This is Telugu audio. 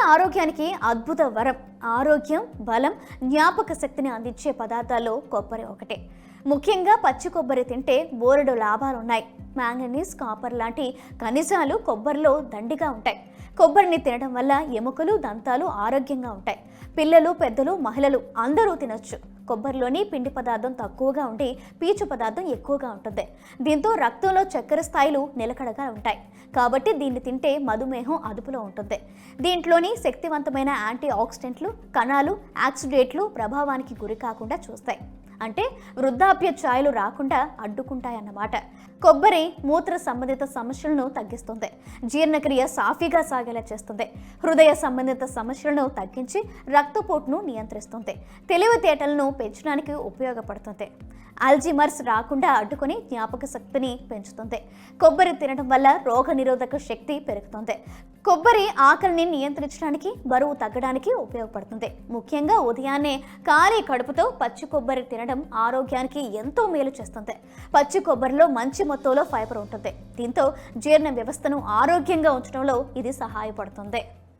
ఆరోగ్యానికి అద్భుత వరం. ఆరోగ్యం, బలం, జ్ఞాపక శక్తిని అందించే పదార్థాల్లో కొబ్బరి ఒకటే. ముఖ్యంగా పచ్చి కొబ్బరి తింటే బోలెడు లాభాలున్నాయి. మ్యాంగనీస్, కాపర్ లాంటి ఖనిజాలు కొబ్బరిలో దండిగా ఉంటాయి. కొబ్బరిని తినడం వల్ల ఎముకలు, దంతాలు ఆరోగ్యంగా ఉంటాయి. పిల్లలు, పెద్దలు, మహిళలు అందరూ తినొచ్చు. కొబ్బరిలోని పిండి పదార్థం తక్కువగా ఉండి పీచు పదార్థం ఎక్కువగా ఉంటుంది. దీంతో రక్తంలో చక్కెర స్థాయిలు నిలకడగా ఉంటాయి. కాబట్టి దీన్ని తింటే మధుమేహం అదుపులో ఉంటుంది. దీంట్లోని శక్తివంతమైన యాంటీ ఆక్సిడెంట్లు కణాలు ఆక్సిడేట్లు ప్రభావానికి గురి కాకుండా చూస్తాయి. అంటే వృద్ధాప్య ఛాయలు రాకుండా అడ్డుకుంటాయన్నమాట. కొబ్బరి మూత్ర సంబంధిత సమస్యలను తగ్గిస్తుంది. జీర్ణక్రియ సాఫీగా సాగేలా చేస్తుంది. హృదయ సంబంధిత సమస్యలను తగ్గించి రక్తపోటును నియంత్రిస్తుంది. తెలివితేటలను పెంచడానికి ఉపయోగపడుతుంది. అల్జీమర్స్ రాకుండా అడ్డుకొని జ్ఞాపక శక్తిని పెంచుతుంది. కొబ్బరి తినడం వల్ల రోగ నిరోధక శక్తి పెరుగుతుంది. కొబ్బరి ఆకలిని నియంత్రించడానికి, బరువు తగ్గడానికి ఉపయోగపడుతుంది. ముఖ్యంగా ఉదయాన్నే ఖాళీ కడుపుతో పచ్చి కొబ్బరి తినడం ఆరోగ్యానికి ఎంతో మేలు చేస్తుంది. పచ్చి కొబ్బరిలో మంచి మొత్తంలో ఫైబర్ ఉంటుంది. దీంతో జీర్ణ వ్యవస్థను ఆరోగ్యంగా ఉంచడంలో ఇది సహాయపడుతుంది.